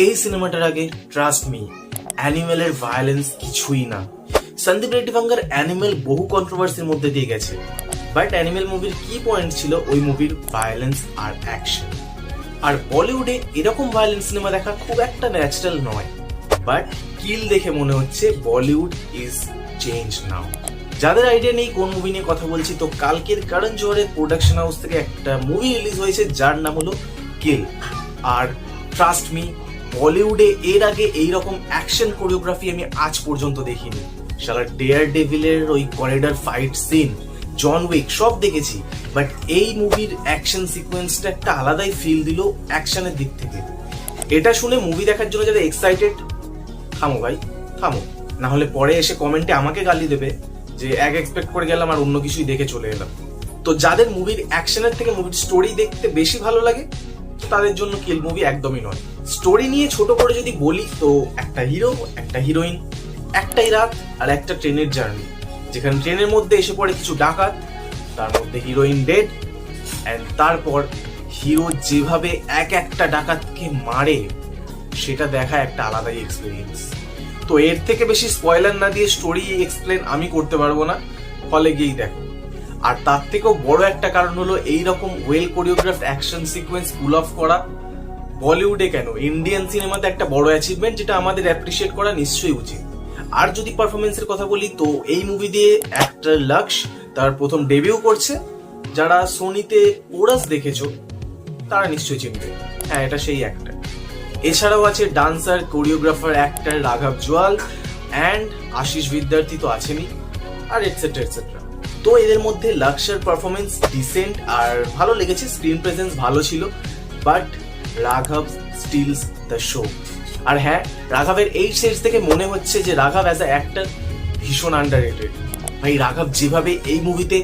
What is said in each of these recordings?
এই সিনেমাটার আগে ট্রাস্ট মি, অ্যানিমেলের ভায়োলেন্স কিছুই না। সন্দীপ রেড্ডি ভাঙ্গার অ্যানিমেল বহু কন্ট্রোভার্সির মধ্যে দিয়ে গেছে, বাট অ্যানিমেল মুভির কি পয়েন্ট ছিল ওই মুভির ভায়োলেন্স আর অ্যাকশন। আর বলিউডে এরকম ভায়োলেন্স সিনেমা দেখা খুব একটা ন্যাচারাল নয়, বাট কিল দেখে মনে হচ্ছে বলিউড ইজ চেঞ্জ নাও। যাদের আইডিয়া নেই কোন মুভি নিয়ে কথা বলছি, তো কালকের করণ জোহরের প্রোডাকশন হাউস থেকে একটা মুভি রিলিজ হয়েছে যার নাম হলো কিল। আর ট্রাস্ট মি, বলিউডে এর আগে এইরকম অ্যাকশন কোরিওগ্রাফি আমি আজ পর্যন্ত দেখিনি। শালা ডেয়ার ডেভিলের ওই corridor fight scene, John Wick সব দেখেছি, বাট এই মুভির অ্যাকশন সিকোয়েন্সটা একটা আলাদাই ফিল দিল অ্যাকশনের দিক থেকে। এটা শুনে মুভি দেখার জন্য যারা এক্সাইটেড, থামো ভাই থামো, না হলে পরে এসে কমেন্টে আমাকে গালি দেবে যে এক এক্সপেক্ট করে গেলাম আর অন্য কিছুই দেখে চলে এলাম। তো যাদের মুভির অ্যাকশনের থেকে মুভির স্টোরি দেখতে বেশি ভালো লাগে, তো তাদের জন্য কিল মুভি একদমই নয়। স্টোরি নিয়ে ছোট করে যদি বলি, তো একটা হিরো, একটা হিরোইন, একটাই রাত আর একটা ট্রেনের জার্নি, যেখানে ট্রেনের মধ্যে এসে পড়ে কিছু ডাকাত, তার মধ্যে হিরোইন ডেড, অ্যান্ড তারপর হিরো যেভাবে এক একটা ডাকাতকে মারে সেটা দেখা একটা আলাদাই এক্সপিরিয়েন্স। তো এর থেকে বেশি স্পয়লার না দিয়ে স্টোরি এক্সপ্লেন আমি করতে পারবো না, হলে গিয়েই দেখো। আর তার থেকেও বড় একটা কারণ হলো এইরকম well কোরিওগ্রাফড action sequence pool of করা বলিউডে কেন, ইন্ডিয়ান সিনেমাতে একটা বড় অ্যাচিভমেন্ট, যেটা আমাদের অ্যাপ্রিসিয়েট করা নিশ্চয়ই উচিত। আর যদি পারফরমেন্সের কথা বলি, তো এই মুভি দিয়ে অ্যাক্টর লক্ষ তার প্রথম ডেবিউ করছে। যারা সোনিতে ওরাস দেখেছো তারা নিশ্চয়ই চিনবে, হ্যাঁ এটা সেই অ্যাক্টর। এছাড়াও আছে ডান্সার, কোরিওগ্রাফার, অ্যাক্টর রাঘব জুয়াল অ্যান্ড আশিস বিদ্যার্থী তো আছেনই, আর এটসেট্রা এটসেট্রা। তো এদের মধ্যে লক্ষ্যের পারফরমেন্স ডিসেন্ট আর ভালো লেগেছে, স্ক্রিন প্রেজেন্স ভালো ছিল, বাট রাঘব স্টিলস দ্য শো। আর হ্যাঁ, রাঘবের এই সেন্স থেকে মনে হচ্ছে যে রাঘব অ্যাজ আ অ্যাক্টর ভীষণ আন্ডাররেটেড। ভাই রাঘব যেভাবে এই মুভিতে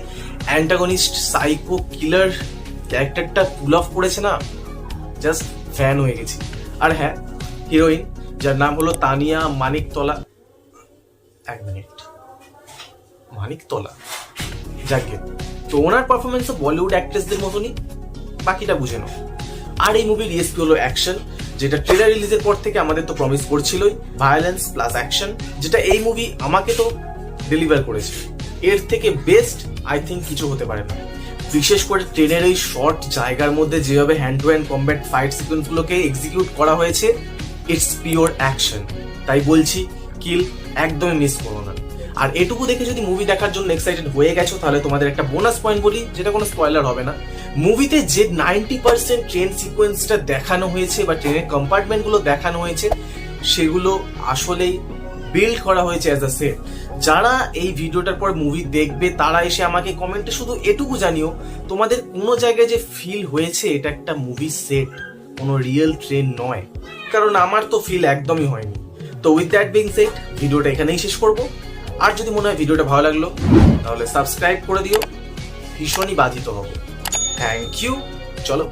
অ্যান্টাগনিস্ট সাইকো কিলার ক্যারেক্টারটা পুল অফ করেছে না, জাস্ট ফ্যান হয়ে গেছি। আর হ্যাঁ, হিরোইন যার নাম হলো তানিয়া মানিকতলা, এক মিনিট, মানিকতলা, যাকে, তো ওনার পারফরমেন্সও বলিউড অ্যাক্ট্রেসদের মতনই, বাকিটা বুঝে নাও। আর এই মুভির ইউএসপি হলো অ্যাকশন, যেটা ট্রেলার রিলিজের পর থেকে আমাদের তো প্রমিস করছিলই, ভায়োলেন্স প্লাস অ্যাকশন, যেটা এই মুভি আমাকে তো ডেলিভার করেছে। এর থেকে বেস্ট আই থিঙ্ক কিছু হতে পারে না। বিশেষ করে ট্রেনের এই শর্ট জায়গার মধ্যে যেভাবে hand to hand combat fight সিকোয়েন্সগুলোকে এক্সিকিউট করা হয়েছে, ইটস পিওর অ্যাকশন। তাই বলছি কিল একদমই মিস করো না। আর এটুকু দেখে যদি মুভি দেখার জন্য এক্সাইটেড হয়ে গেছো, তাহলে তোমাদের একটা বোনাস পয়েন্ট বলি, যেটা কোনো স্পয়লার হবে না। মুভিতে যে 90% ট্রেন সিকোয়েন্সটা দেখানো হয়েছে বা ট্রেনের কম্পার্টমেন্টগুলো দেখানো হয়েছে, সেগুলো আসলেই বিল্ড করা হয়েছে অ্যাজ আ সেট। যারা এই ভিডিওটার পর মুভি দেখবে তারা এসে আমাকে কমেন্টে শুধু এটুকু জানিও, তোমাদের কোনো জায়গায় যে ফিল হয়েছে এটা একটা মুভি সেট, কোনো রিয়েল ট্রেন নয়। কারণ আমার তো ফিল একদমই হয়নি। তো উইথ দ্যাট বিং সেট, ভিডিওটা এখানেই শেষ করবো। আর যদি মনে হয় ভিডিওটা ভালো লাগলো, তাহলে সাবস্ক্রাইব করে দিও, ভীষণই বাধিত হবো। থ্যাংক ইউ, চলো।